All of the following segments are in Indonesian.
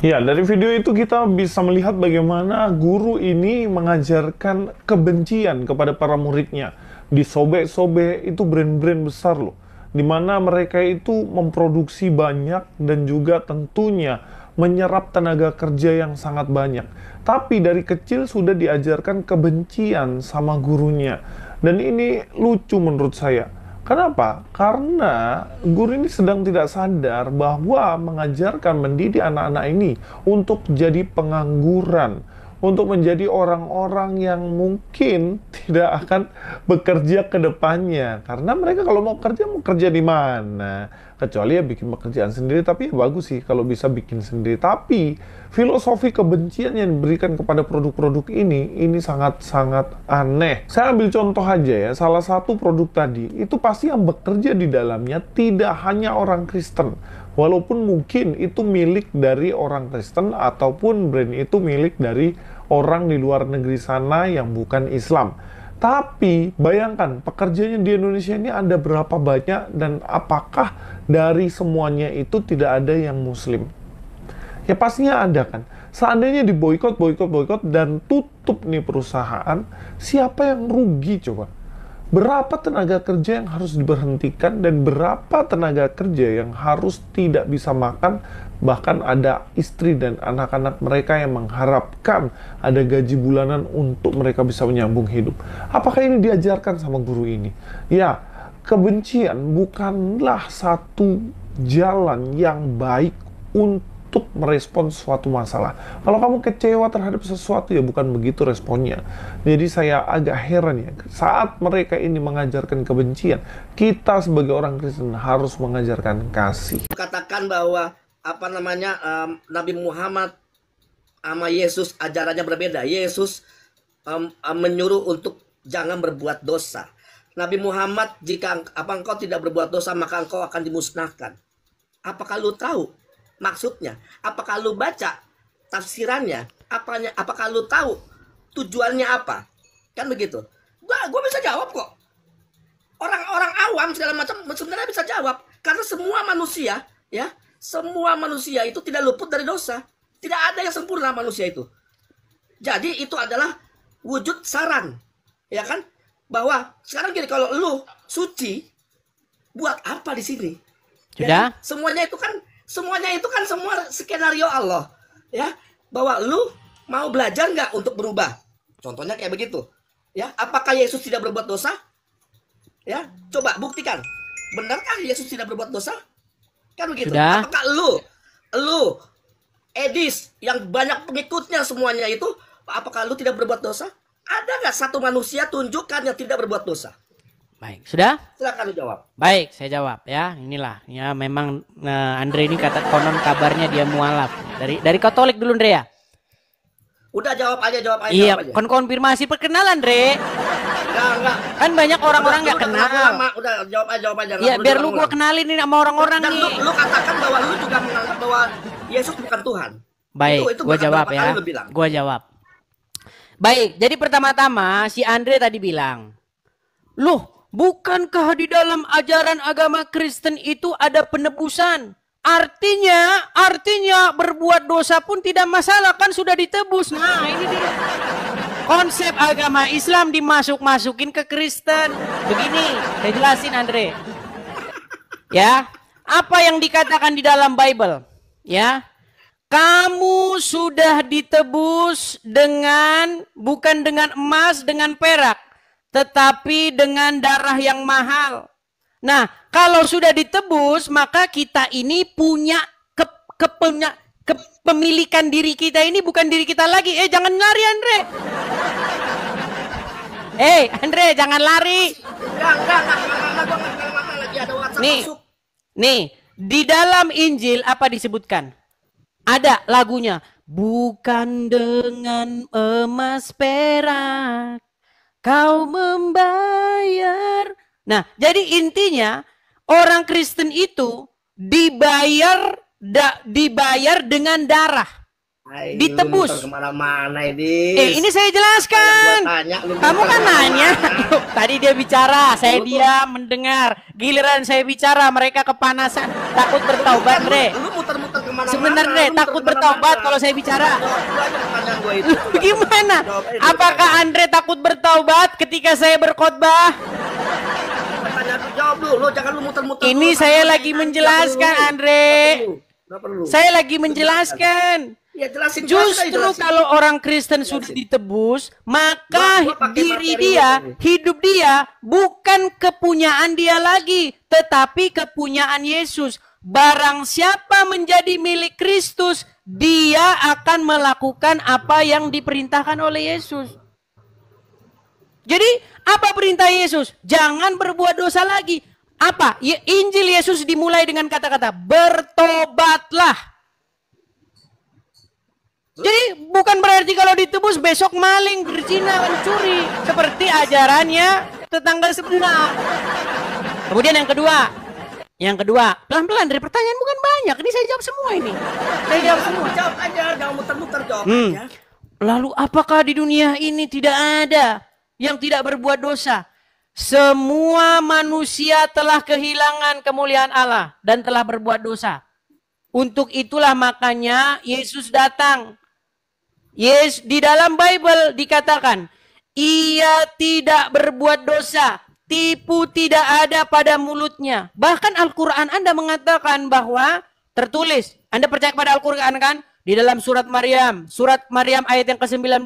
Ya, dari video itu kita bisa melihat bagaimana guru ini mengajarkan kebencian kepada para muridnya. Disobek-sobek itu brand-brand besar loh. Di mana mereka itu memproduksi banyak dan juga tentunya menyerap tenaga kerja yang sangat banyak. Tapi dari kecil sudah diajarkan kebencian sama gurunya. Dan ini lucu menurut saya. Kenapa? Karena guru ini sedang tidak sadar bahwa mengajarkan mendidik anak-anak ini untuk jadi pengangguran, untuk menjadi orang-orang yang mungkin tidak akan bekerja ke depannya. Karena mereka kalau mau kerja di mana? Kecuali ya bikin pekerjaan sendiri, tapi ya bagus sih kalau bisa bikin sendiri. Tapi filosofi kebencian yang diberikan kepada produk-produk ini sangat-sangat aneh. Saya ambil contoh aja ya, salah satu produk tadi, itu pasti yang bekerja di dalamnya tidak hanya orang Kristen. Walaupun mungkin itu milik dari orang Kristen ataupun brand itu milik dari orang di luar negeri sana yang bukan Islam. Tapi bayangkan pekerjanya di Indonesia ini ada berapa banyak dan apakah dari semuanya itu tidak ada yang Muslim? Ya pastinya ada kan. Seandainya diboikot, boikot dan tutup nih perusahaan, siapa yang rugi coba? Berapa tenaga kerja yang harus diberhentikan dan berapa tenaga kerja yang harus tidak bisa makan, bahkan ada istri dan anak-anak mereka yang mengharapkan ada gaji bulanan untuk mereka bisa menyambung hidup. Apakah ini diajarkan sama guru ini? Ya, kebencian bukanlah satu jalan yang baik untuk merespons suatu masalah. Kalau kamu kecewa terhadap sesuatu, ya bukan begitu responnya. Jadi saya agak heran ya, saat mereka ini mengajarkan kebencian, kita sebagai orang Kristen harus mengajarkan kasih. Katakan bahwa Nabi Muhammad sama Yesus ajarannya berbeda. Yesus menyuruh untuk jangan berbuat dosa. Nabi Muhammad, jika engkau tidak berbuat dosa maka engkau akan dimusnahkan. Apakah lu tahu maksudnya? Apakah lu baca tafsirannya? Apakah lu tahu tujuannya apa? Kan begitu. Gua bisa jawab kok. Orang-orang awam segala macam sebenarnya bisa jawab, karena semua manusia, ya, semua manusia itu tidak luput dari dosa. Tidak ada yang sempurna manusia itu. Jadi itu adalah wujud saran, ya kan? Bahwa sekarang gini, kalau lu suci, buat apa di sini? Sudah? Jadi, semuanya itu kan semua skenario Allah, ya, bahwa lu mau belajar nggak untuk berubah. Contohnya kayak begitu, ya. Apakah Yesus tidak berbuat dosa? Ya, coba buktikan. Benarkah Yesus tidak berbuat dosa? Kan begitu. Sudah? Apakah lu Edis yang banyak pengikutnya semuanya itu, apakah lu tidak berbuat dosa? Ada nggak satu manusia tunjukkan yang tidak berbuat dosa? Baik, sudah? Silakan lu jawab. Baik, saya jawab ya. Inilah ya, memang Andre ini kata konon kabarnya dia mualaf. Dari Katolik dulu, Andre ya. Udah jawab aja. Iya, jawab aja. konfirmasi perkenalan, Andre. Enggak. Kan banyak orang-orang nggak kenal. Udah jawab aja. Iya, biar lu gua kenalin ini sama orang-orang Dan nih. lu katakan bahwa lu juga menganggap bahwa Yesus bukan Tuhan. Baik, itu gua jawab ya. Gua jawab. Baik, jadi pertama-tama si Andre tadi bilang, "Loh, bukankah di dalam ajaran agama Kristen itu ada penebusan? Artinya berbuat dosa pun tidak masalah, kan sudah ditebus." Nah, ini dia. Konsep agama Islam dimasuk-masukin ke Kristen. Begini, saya jelasin Andre. Ya, apa yang dikatakan di dalam Bible? Ya, kamu sudah ditebus bukan dengan emas, dengan perak, tetapi dengan darah yang mahal. Nah, kalau sudah ditebus, maka kita ini punya kepemilikan diri kita ini bukan diri kita lagi. Jangan lari, Andre. Andre, jangan lari. Nih, di dalam Injil apa disebutkan? Ada lagunya, bukan dengan emas perak kau membayar. Nah, jadi intinya orang Kristen itu dibayar dengan darah. Ditebus. Kemana-mana ini. Ini saya jelaskan. Kamu kan nanya. Tadi dia bicara, saya diam mendengar. Giliran saya bicara, mereka kepanasan, takut bertaubat, Andre. Lu muter-muter kemana-mana. Sebentar Andre, Lu takut kemana-mana. bertaubat kalau saya bicara. Jawab dulu aja pertanyaan gua itu. Coba. Gimana? Jawab aja dulu Apakah pertanyaan. Andre takut bertaubat ketika saya berkhotbah? Pertanyaan lu jawab dulu, jangan lu muter-muter. Ini dulu. saya Nggak lagi perlu. menjelaskan, Nggak Andre. perlu. Nggak perlu. Saya lagi menjelaskan. Ya jelasin. Justru kalau orang Kristen sudah ditebus, maka Gua pakai diri materi dia, lu tadi. hidup dia bukan kepunyaan dia lagi, tetapi kepunyaan Yesus. Barang siapa menjadi milik Kristus, dia akan melakukan apa yang diperintahkan oleh Yesus. Jadi, apa perintah Yesus? Jangan berbuat dosa lagi. Apa? Injil Yesus dimulai dengan kata-kata, bertobatlah. Jadi bukan berarti kalau ditebus besok maling, berzina, mencuri. Seperti ajarannya tetangga sebelah. Kemudian yang kedua. Pelan-pelan dari pertanyaan bukan banyak. Ini saya jawab semua ini. Saya jawab semua. Jawab aja, jangan muter-muter jawab aja. Lalu apakah di dunia ini tidak ada yang tidak berbuat dosa? Semua manusia telah kehilangan kemuliaan Allah dan telah berbuat dosa. Untuk itulah makanya Yesus datang. Di dalam Bible dikatakan, ia tidak berbuat dosa, tipu tidak ada pada mulutnya. Bahkan Al-Quran Anda mengatakan bahwa tertulis, Anda percaya pada Al-Quran kan? Di dalam surat Maryam ayat yang ke-19.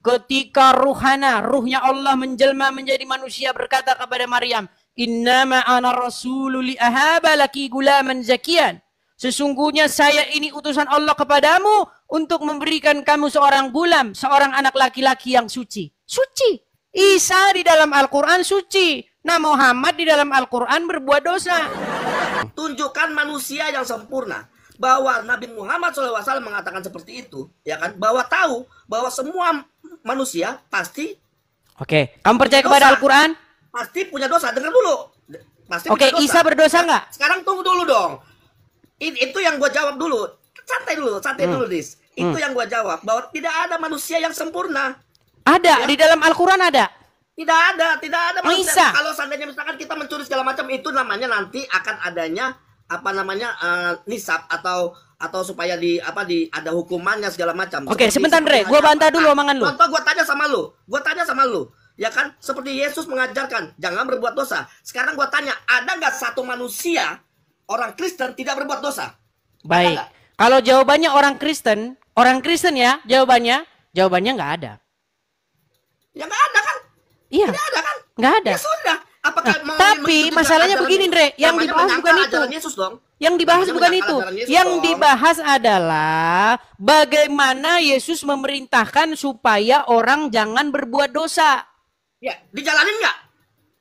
Ketika ruhnya Allah menjelma menjadi manusia berkata kepada Maryam, innama ana rasulul li ahaba laki gulaman zakian. Sesungguhnya saya ini utusan Allah kepadamu untuk memberikan kamu seorang gulam, seorang anak laki-laki yang suci. Suci. Isa di dalam Al-Quran suci. Nah Muhammad di dalam Al-Quran berbuat dosa. Tunjukkan manusia yang sempurna. Bahwa Nabi Muhammad SAW mengatakan seperti itu. Ya kan? Bahwa tahu bahwa semua manusia pasti. Oke. Kamu percaya kepada Al-Quran? Pasti punya dosa. Dengar dulu. Pasti Oke, punya dosa. Isa berdosa nggak? Sekarang tunggu dulu dong. Itu yang gue jawab dulu. Santai dulu, Dis. Itu yang gue jawab. Bahwa tidak ada manusia yang sempurna. Ada, Ya. di dalam Al-Quran ada. Tidak ada manusia. Isa. Kalau seandainya misalkan kita mencuri segala macam, itu namanya nanti akan adanya nisab atau supaya ada hukumannya segala macam. Oke, Seperti- sebentar Andre, gua bantah dulu omongan lu. Contoh gua tanya sama lu. Ya kan, seperti Yesus mengajarkan jangan berbuat dosa. Sekarang gua tanya, ada nggak satu manusia orang Kristen tidak berbuat dosa? Baik. Ada nggak? Kalau jawabannya orang Kristen ya, jawabannya nggak ada. Ya nggak ada kan? Iya, Tidak ada kan? nggak ada. Ya sudah. Apakah Nah, mau tapi mengikuti masalahnya ajaran begini, Yesus? Andre, yang Namanya dibahas menyangkal bukan itu. ajaran Yesus dong. Yang dibahas Namanya bukan menyangkal itu. ajaran Yesus Yang dong. dibahas adalah bagaimana Yesus memerintahkan supaya orang jangan berbuat dosa. Ya, dijalanin nggak?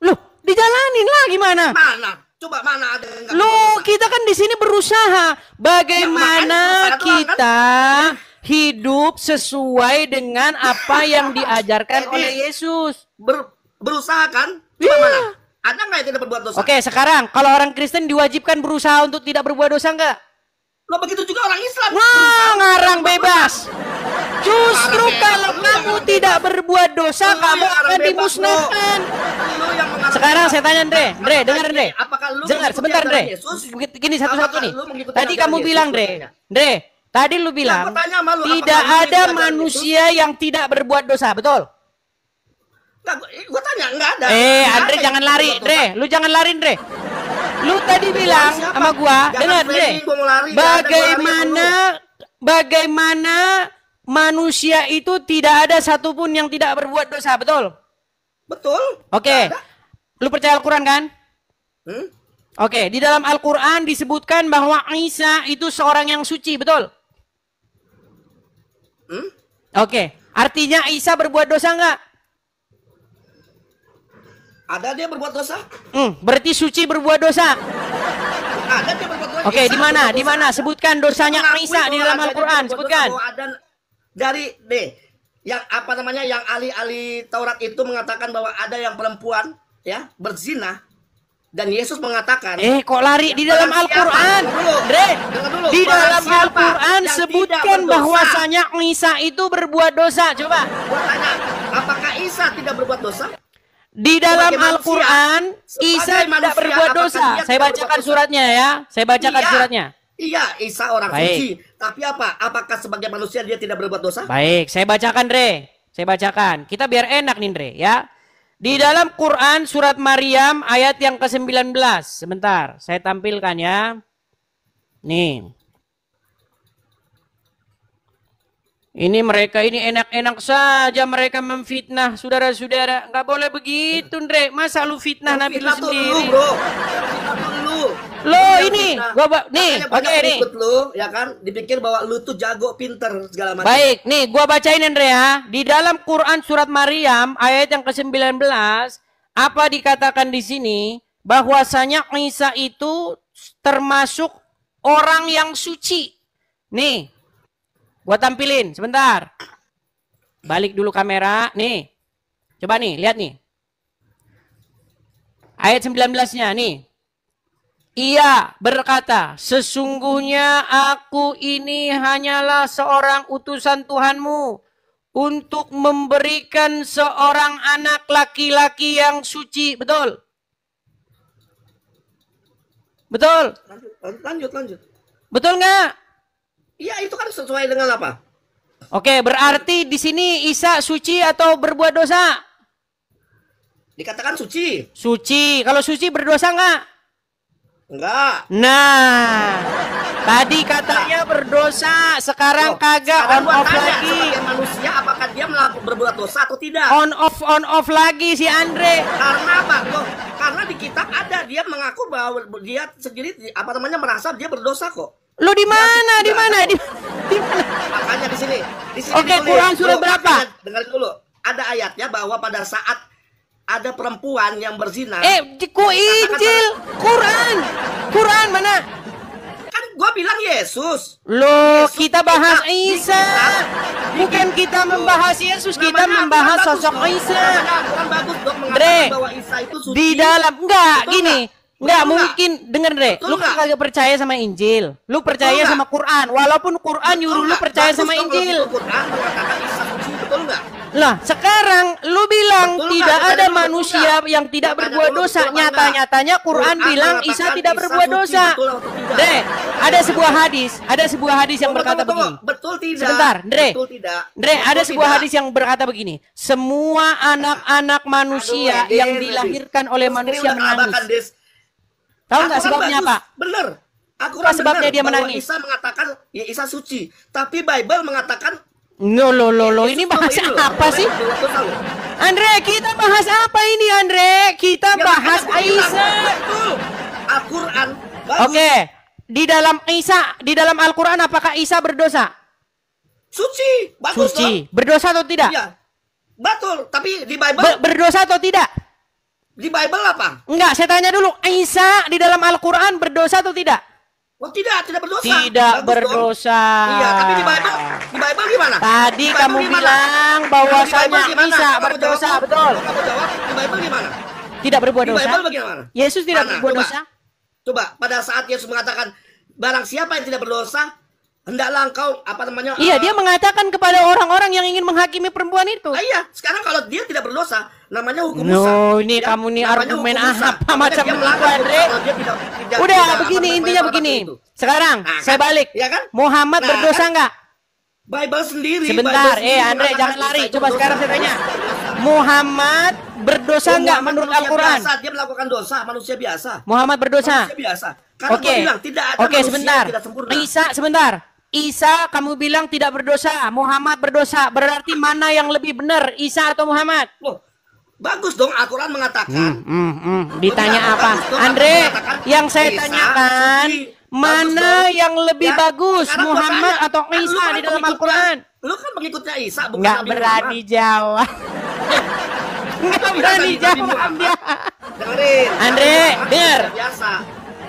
Loh, dijalanin lah gimana? Mana? Coba mana ada yang nggak berbuat Loh, dosa? kita kan di sini berusaha bagaimana Ya, makanya berusaha doang, kan? kita hidup sesuai dengan apa yang diajarkan Jadi, oleh Yesus. Berusaha kan? Coba Iya. mana? Ada nggak yang tidak berbuat dosa? Oke, sekarang kalau orang Kristen diwajibkan berusaha untuk tidak berbuat dosa enggak? Lo begitu juga orang Islam. Wah, Berusaha ngarang untuk berbuat bebas. Justru Ngarang kalau bebas. Lu kamu yang tidak berbuat dosa, Lu kamu yang ngarang akan bebas, dimusnahkan. bro. Lu yang mengarang Sekarang bebas. saya tanya Andre, dengar Andre. Apakah lu Dengar mengikuti sebentar ajaran Andre. Yesus? Gini satu-satu Apakah nih. lu mengikuti Tadi ajaran kamu Yesus? bilang Gua Andre. tanya. Andre, tadi lu bilang gua tanya sama lu, tidak apakah lu ada mengikuti ajaran manusia yang tidak berbuat dosa, betul? Nggak, gua tanya, nggak ada. Eh, Nggak Andre ada jangan yang lari, berbuat Andre. dosa. Lu jangan lari, Andre. Lu tadi bilang siapa? sama gua, Jangan dengar, Andre. framing, gua mau lari, nggak ada gua lari sama Bagaimana manusia itu tidak ada satupun yang tidak berbuat dosa, betul? Betul. Oke. Nggak ada. Lu percaya Al-Quran kan? Hmm? Oke, di dalam Al-Quran disebutkan bahwa Isa itu seorang yang suci, betul? Hmm? Oke, artinya Isa berbuat dosa nggak? Ada dia berbuat dosa? Berarti suci berbuat dosa. Ada dia berbuat dosa. Oke, Isa di mana? berbuat Di dosa. mana? Sebutkan dosanya Mengakui Isa di bahwa dalam ada dia Al-Quran, berbuat dosa, sebutkan. bahwa ada dari yang yang ahli-ahli Taurat itu mengatakan bahwa ada yang perempuan ya berzina dan Yesus mengatakan Kok lari di dalam barang siapa? Al-Quran? Dengar dulu. Dre, Dengar dulu. di Barang dalam siapa Al-Quran yang sebutkan tidak berdosa? bahwasanya Isa itu berbuat dosa. Coba. Gua tanya, apakah Isa tidak berbuat dosa? Di dalam Sebagai manusia, Al-Quran, sebagai Isa tidak manusia, berbuat apakah dosa. dia Saya tidak bacakan berbuat dosa? suratnya ya. Saya bacakan Iya. suratnya. Iya, Isa orang Baik. suci. Tapi apa? Apakah sebagai manusia dia tidak berbuat dosa? Baik, saya bacakan, Dre. Saya bacakan. Kita biar enak nih, Dre, ya. Di dalam Quran surat Maryam ayat yang ke-19. Sebentar, saya tampilkan ya. Nih. Ini mereka ini enak-enak saja mereka memfitnah saudara-saudara. Nggak boleh begitu, Dre. Masa lu fitnah Nabi lu Fitnah tuh sendiri? lu, bro. Fitnah tuh lu. Lo ini, Fitnah. nih, Makanya oke banyak nih. pengikut lu, ya kan? Dipikir bahwa lu tuh jago, pinter, segala macam. Baik, nih gua bacain Andre ya. Di dalam Quran surat Maryam ayat yang ke-19, apa dikatakan di sini? Bahwasanya Isa itu termasuk orang yang suci. Nih, gua tampilin sebentar. Balik dulu kamera, nih. Coba nih, lihat nih. Ayat 19-nya nih. Ia berkata, sesungguhnya aku ini hanyalah seorang utusan Tuhanmu untuk memberikan seorang anak laki-laki yang suci. Betul? Betul? Lanjut. Betul nggak? Iya, itu kan sesuai dengan apa? Oke, berarti di sini Isa suci atau berbuat dosa? Dikatakan suci. Suci. Kalau suci berdosa nggak? Enggak. Nah, tadi katanya berdosa, sekarang kagak Sekarang on gua off tanya, lagi. sebagai manusia apakah dia berbuat dosa atau tidak? On off lagi si Andre. Karena apa? Loh, karena di kitab ada dia mengaku bahwa dia sendiri merasa dia berdosa kok. Lu di mana? Di mana? Di mana? Makanya di sini. Oke, ditulis. Quran surat Bro, berapa? makanya dengerin dulu. Ada ayatnya bahwa pada saat ada perempuan yang berzina. Ku Injil, Quran mana? Kan gua bilang Yesus. Loh, Yesus kita bahas di Isa. kitab. Bukan kita membahas Yesus, kita membahas sosok Isa. Kurang bagus dok Dre, mengatakan bahwa Isa itu suci. di dalam enggak Betul gini. nggak? Enggak Betul mungkin, denger Dre. Betul Lu kan nggak? kagak percaya sama Injil. Lu percaya nggak? sama Quran. Walaupun Quran nyuruh lu percaya Bagus sama dong kalau Injil. itu Quran mengatakan Isa suci, betul nggak? Lah, sekarang lu bilang Betul tidak nggak? ada Betul manusia nggak? yang tidak Tanya berbuat dulu, dosa. betul apa Nyata-nyatanya Quran bilang Isa mengatakan tidak Isa berbuat suci, dosa. betul atau tidak? Dre, ada sebuah hadis yang berkata begini. Betul tidak? Sebentar, Dre. Betul tidak? Dre, ada Betul sebuah tidak? hadis yang berkata begini. Semua anak-anak manusia Aduh, yang Des, dilahirkan oleh Des. manusia Ini udah menangis. kelabakan, Des. Tahu nggak Al-Quran sebabnya bagus, apa? Bener. Apa sebabnya dia menangis? Isa mengatakan ya Isa suci, tapi Bible mengatakan Lo, ini Yesus bahas loh, apa sih? berbuat dosa loh. Andre, kita bahas apa ini, Andre? Kita Ya, bahas makanya gua bilang, Isa. Betul. Al-Quran bagus. Oke, di dalam Al-Quran apakah Isa berdosa? Suci, bagus Suci, berdosa atau dong. tidak? Iya. Betul, tapi di Bible Berdosa atau tidak? di Bible apa? Enggak, saya tanya dulu, Isa di dalam Al-Quran berdosa atau tidak? Oh tidak berdosa. Tidak Bagus berdosa. dong. Iya, tapi di Bible gimana? Tadi Di Bible kamu gimana? bilang Di bahwasanya Bible gimana? Isa Kamu berdosa, jawab. betul? Kamu jawab, di Bible gimana? Tidak berbuat Di dosa. Bible bagaimana? Yesus tidak Mana? berbuat Coba. dosa. Coba pada saat Yesus mengatakan barang siapa yang tidak berdosa hendaklah engkau Iya, dia mengatakan kepada orang-orang yang ingin menghakimi perempuan itu. iya, sekarang kalau dia tidak berdosa namanya hukum No, Musa. ini Ya, kamu nih namanya argumen hukum Musa. apa Namanya macam dia itu, melanggar hukum Andre? Musa kalau dia tidak- Udah tidak, begini, apa intinya namanya, begini. itu. Sekarang Nah, saya kan? balik. Iya kan? Muhammad Nah, berdosa kan? nggak? Bible sendiri. Sebentar, Bible sendiri Andre, mengatakan jangan Isa lari. itu Coba berdosa. sekarang saya tanya. Isa berdosa. Muhammad berdosa nggak Muhammad menurut manusia Al-Quran? biasa, dia melakukan dosa, manusia biasa. Muhammad berdosa. Manusia biasa. Karena Oke. gua bilang tidak ada Oke, manusia sebentar. yang tidak sempurna. Isa, sebentar. Isa, kamu bilang tidak berdosa. Muhammad berdosa. Berarti mana yang lebih benar, Isa atau Muhammad? Loh, bagus dong Al-Quran mengatakan. Ditanya Benar, apa? bagus dong, Andre, mengatakan yang saya Isa tanyakan, suci. mana Bagus dong. yang lebih Ya, bagus, sekarang gua Muhammad tanya, atau kan lu Isa kan di dalam pengikutnya- Al-Quran? Lu kan pengikutnya Isa, bukan Nggak Nabi berani Muhammad. jawab. Nggak berani Nabi jawab Muhammad. dia. Dengerin. Andre, Nabi Muhammad denger. tidak biasa.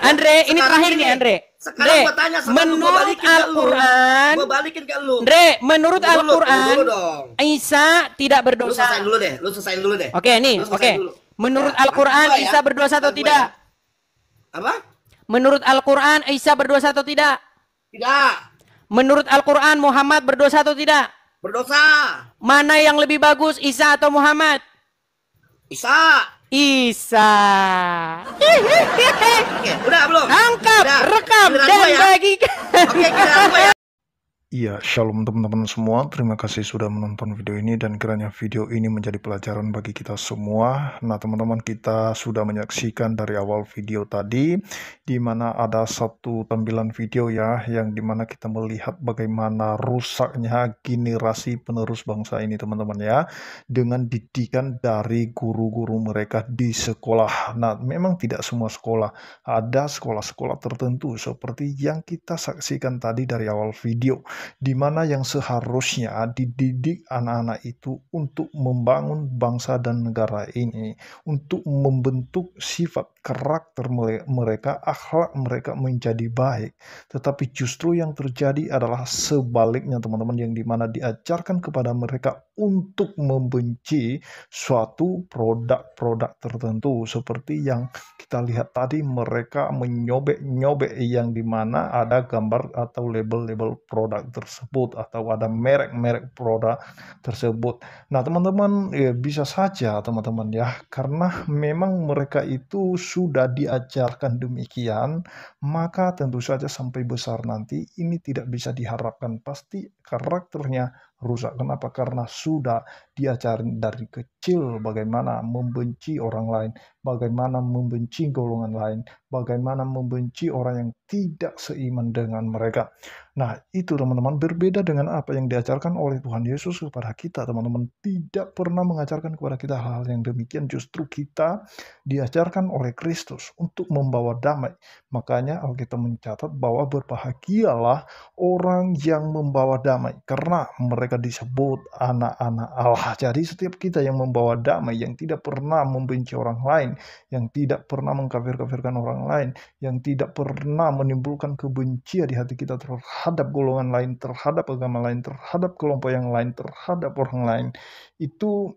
Andre, ini Sekarang terakhir ini, nih, Andre. Sekarang Andre, gua tanya sama lu, gua menurut balikin ke lu. Al-Quran, Gua balikin ke lu. Andre, menurut Tunggu dulu, Al-Quran, tunggu dulu dong. Isa tidak Lu berdosa. selesaiin dulu deh, lu selesaiin dulu deh. Oke, nih, Lu oke. selesaiin dulu. Menurut Ya, Al-Quran, gua ya. Isa berdosa atau Gua tidak? ya. Apa? Menurut Al-Quran, Isa berdosa atau tidak? Tidak. Menurut Al-Quran, Muhammad berdosa atau tidak? Berdosa. Mana yang lebih bagus, Isa atau Muhammad? Isa. Isa. Oke, udah belum? Tangkap, Udah. rekam, Giliran dan gua ya. bagikan. Oke, giliran gua ya. Iya, shalom teman-teman semua. Terima kasih sudah menonton video ini dan kiranya video ini menjadi pelajaran bagi kita semua. Nah, teman-teman, kita sudah menyaksikan dari awal video tadi di mana ada satu tampilan video ya yang dimana kita melihat bagaimana rusaknya generasi penerus bangsa ini, teman-teman ya, dengan didikan dari guru-guru mereka di sekolah. Nah, memang tidak semua sekolah, ada sekolah-sekolah tertentu seperti yang kita saksikan tadi dari awal video, di mana yang seharusnya dididik anak-anak itu untuk membangun bangsa dan negara ini, untuk membentuk sifat karakter mereka, akhlak mereka menjadi baik. Tetapi justru yang terjadi adalah sebaliknya, teman-teman, yang dimana diajarkan kepada mereka untuk membenci suatu produk-produk tertentu, seperti yang kita lihat tadi, mereka menyobek-nyobek yang dimana ada gambar atau label-label produk tersebut atau ada merek-merek produk tersebut. Nah, teman-teman, ya bisa saja teman-teman ya, karena memang mereka itu sudah diajarkan demikian, maka tentu saja sampai besar nanti ini tidak bisa diharapkan, pasti karakternya rusak. Kenapa? Karena sudah diajarin dari kecil bagaimana membenci orang lain, bagaimana membenci golongan lain, bagaimana membenci orang yang tidak seiman dengan mereka. Nah, itu teman-teman berbeda dengan apa yang diajarkan oleh Tuhan Yesus kepada kita, teman-teman. Tidak pernah mengajarkan kepada kita hal yang demikian, justru kita diajarkan oleh Kristus untuk membawa damai. Makanya Alkitab mencatat bahwa berbahagialah orang yang membawa damai, karena mereka disebut anak-anak Allah. Jadi setiap kita yang membawa damai, yang tidak pernah membenci orang lain, yang tidak pernah mengkafir-kafirkan orang lain, yang tidak pernah menimbulkan kebencian di hati kita terhadap golongan lain, terhadap agama lain, terhadap kelompok yang lain, terhadap orang lain, itu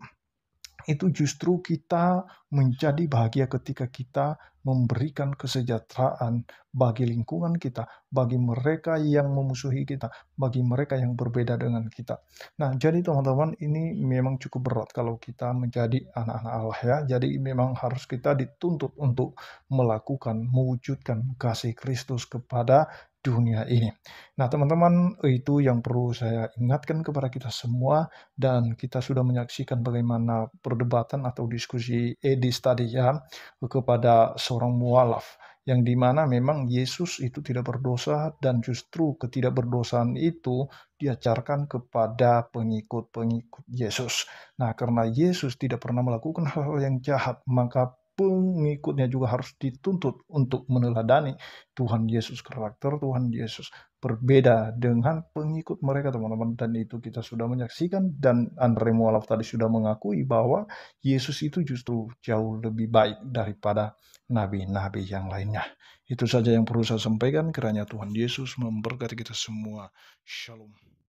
justru kita menjadi bahagia ketika kita memberikan kesejahteraan bagi lingkungan kita, bagi mereka yang memusuhi kita, bagi mereka yang berbeda dengan kita. Nah, jadi teman-teman, ini memang cukup berat kalau kita menjadi anak-anak Allah ya. Jadi memang harus kita dituntut untuk melakukan, mewujudkan kasih Kristus kepada dunia ini. Nah, teman-teman, itu yang perlu saya ingatkan kepada kita semua, dan kita sudah menyaksikan bagaimana perdebatan atau diskusi Edis tadi ya, kepada seorang mualaf, yang dimana memang Yesus itu tidak berdosa, dan justru ketidakberdosaan itu diajarkan kepada pengikut-pengikut Yesus. Nah, karena Yesus tidak pernah melakukan hal-hal yang jahat, maka pengikutnya juga harus dituntut untuk meneladani Tuhan Yesus. Karakter Tuhan Yesus berbeda dengan pengikut mereka, teman-teman, dan itu kita sudah menyaksikan, dan Andre Mualaf tadi sudah mengakui bahwa Yesus itu justru jauh lebih baik daripada nabi-nabi yang lainnya. Itu saja yang perlu saya sampaikan. Kiranya Tuhan Yesus memberkati kita semua. Shalom.